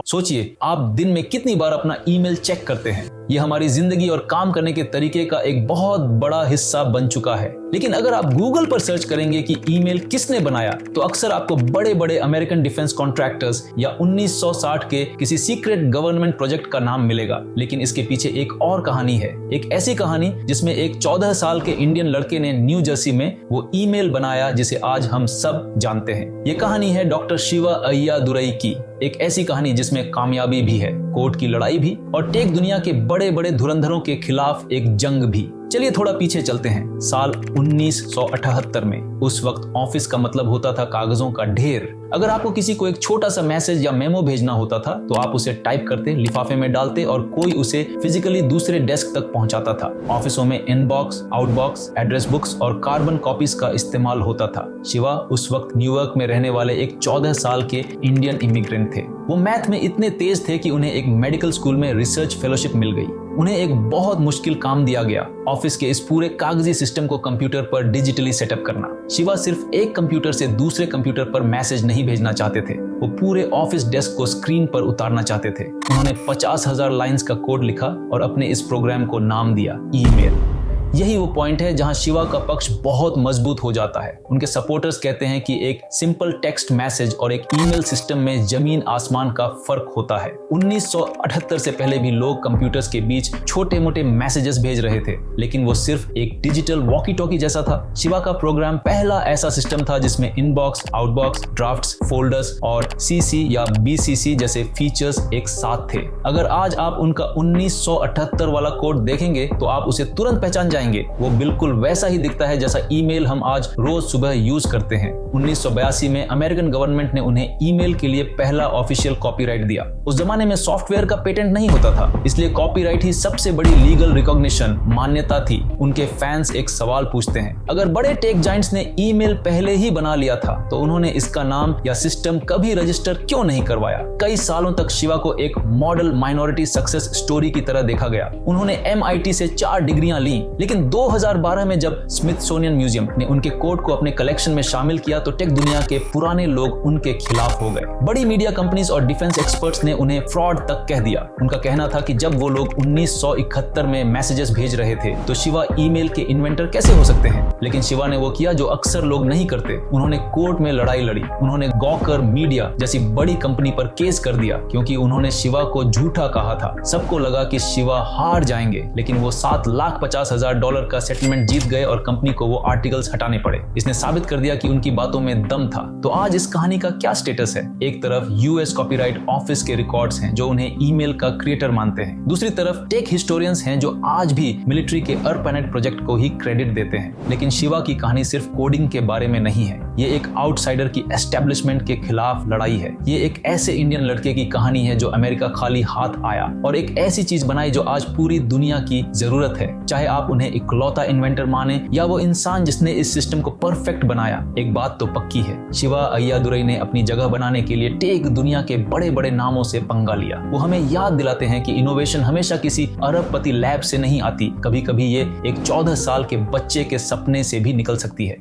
सोचिए आप दिन में कितनी बार अपना ईमेल चेक करते हैं। ये हमारी जिंदगी और काम करने के तरीके का एक बहुत बड़ा हिस्सा बन चुका है। लेकिन अगर आप गूगल पर सर्च करेंगे कि ईमेल किसने बनाया, तो अक्सर आपको बड़े बड़े अमेरिकन डिफेंस कॉन्ट्रैक्टर्स या 1960 के किसी सीक्रेट गवर्नमेंट प्रोजेक्ट का नाम मिलेगा। लेकिन इसके पीछे एक और कहानी है, एक ऐसी कहानी जिसमें एक 14 साल के इंडियन लड़के ने न्यू जर्सी में वो ईमेल बनाया जिसे आज हम सब जानते हैं। ये कहानी है डॉक्टर शिवा अय्यादुरई की, एक ऐसी कहानी जिसमें कामयाबी भी है, कोर्ट की लड़ाई भी और टेक दुनिया के बड़े बड़े धुरंधरों के खिलाफ एक जंग भी। चलिए थोड़ा पीछे चलते हैं, साल 1978 में। उस वक्त ऑफिस का मतलब होता था कागजों का ढेर। अगर आपको किसी को एक छोटा सा मैसेज या मेमो भेजना होता था तो आप उसे टाइप करते, लिफाफे में डालते और कोई उसे फिजिकली दूसरे डेस्क तक पहुंचाता था। ऑफिसों में इनबॉक्स, आउटबॉक्स, एड्रेस बुक्स और कार्बन कॉपीज का इस्तेमाल होता था। शिवा उस वक्त न्यूयॉर्क में रहने वाले एक 14 साल के इंडियन इमिग्रेंट थे। वो मैथ में इतने तेज थे कि उन्हें एक मेडिकल स्कूल में रिसर्च फेलोशिप मिल गई। उन्हें एक बहुत मुश्किल काम दिया गया, ऑफिस के इस पूरे कागजी सिस्टम को कंप्यूटर पर डिजिटली सेटअप करना। शिवा सिर्फ एक कंप्यूटर से दूसरे कंप्यूटर पर मैसेज नहीं भेजना चाहते थे, वो पूरे ऑफिस डेस्क को स्क्रीन पर उतारना चाहते थे। उन्होंने 50,000 लाइंस का कोड लिखा और अपने इस प्रोग्राम को नाम दिया ईमेल। यही वो पॉइंट है जहां शिवा का पक्ष बहुत मजबूत हो जाता है। उनके सपोर्टर्स कहते हैं कि एक सिंपल टेक्स्ट मैसेज और एक ईमेल सिस्टम में जमीन आसमान का फर्क होता है। 1978 से पहले भी लोग कंप्यूटर्स के बीच छोटे मोटे मैसेजेस भेज रहे थे, लेकिन वो सिर्फ एक डिजिटल वॉकी टॉकी जैसा था। शिवा का प्रोग्राम पहला ऐसा सिस्टम था जिसमें इनबॉक्स, आउटबॉक्स, ड्राफ्ट्स, फोल्डर्स और सीसी या बीसीसी जैसे फीचर्स एक साथ थे। अगर आज आप उनका 1978 वाला कोड देखेंगे तो आप उसे तुरंत पहचान जाएंगे। वो बिल्कुल वैसा ही दिखता है जैसा ईमेल हम आज रोज सुबह यूज करते हैं। 1982 में अमेरिकन गवर्नमेंट ने उन्हें ईमेल के लिए पहला ऑफिशियल कॉपीराइट दिया। उस जमाने में सॉफ्टवेयर का पेटेंट नहीं होता था, इसलिए कॉपीराइट ही सबसे बड़ी लीगल रिकॉग्निशन मान्यता थी। उनके फैंस एक सवाल पूछते हैं, अगर बड़े टेक जाइंट्स ने ईमेल पहले ही बना लिया था तो उन्होंने इसका नाम या सिस्टम कभी रजिस्टर क्यों नहीं करवाया? कई सालों तक शिवा को एक मॉडल माइनॉरिटी सक्सेस स्टोरी की तरह देखा गया। उन्होंने MIT से 4 डिग्रियां ली, लेकिन 2012 में जब स्मिथसोनियन म्यूजियम ने उनके कोड को अपने कलेक्शन में शामिल किया तो टेक दुनिया के पुराने लोग उनके खिलाफ हो गए। बड़ी मीडिया कंपनीज और डिफेंस एक्सपर्ट्स ने उन्हें फ्रॉड तक कह दिया। उनका कहना था कि जब वो लोग 1971 में मैसेजेस भेज रहे थे तो शिवा ईमेल के इन्वेंटर कैसे हो सकते हैं? लेकिन शिवा ने वो किया जो अक्सर लोग नहीं करते। उन्होंने कोर्ट में लड़ाई लड़ी। उन्होंने गॉकर मीडिया जैसी बड़ी कंपनी पर केस कर दिया क्योंकि उन्होंने शिवा को झूठा कहा था। सबको लगा कि शिवा हार जाएंगे, लेकिन वो $7,50,000 का सेटलमेंट जीत गए और कंपनी को वो आर्टिकल्स हटाने पड़े। इसने साबित कर दिया कि उनकी बातों में दम था। तो आज इस कहानी का क्या स्टेटस है? एक तरफ यूएस कॉपीराइट ऑफिस के रिकॉर्ड्स हैं जो उन्हें ईमेल का क्रिएटर मानते हैं। दूसरी तरफ टेक हिस्टोरियंस हैं जो आज भी मिलिट्री के ARPANET प्रोजेक्ट को ही क्रेडिट देते हैं। लेकिन शिवा की कहानी सिर्फ कोडिंग के बारे में नहीं है, ये एक आउटसाइडर की एस्टेब्लिशमेंट के खिलाफ लड़ाई है। ये एक ऐसे इंडियन लड़के की कहानी है जो अमेरिका खाली हाथ आया और एक ऐसी चीज बनाई जो आज पूरी दुनिया की जरूरत है। चाहे आप उन्हें इकलौता इन्वेंटर माने या वो इंसान जिसने इस सिस्टम को परफेक्ट बनाया, एक बात तो पक्की है, शिवा अय्यादुरई ने अपनी जगह बनाने के लिए टेक दुनिया के बड़े बड़े नामों से पंगा लिया। वो हमें याद दिलाते हैं कि इनोवेशन हमेशा किसी अरबपति लैब से नहीं आती, कभी कभी ये एक 14 साल के बच्चे के सपने से भी निकल सकती है।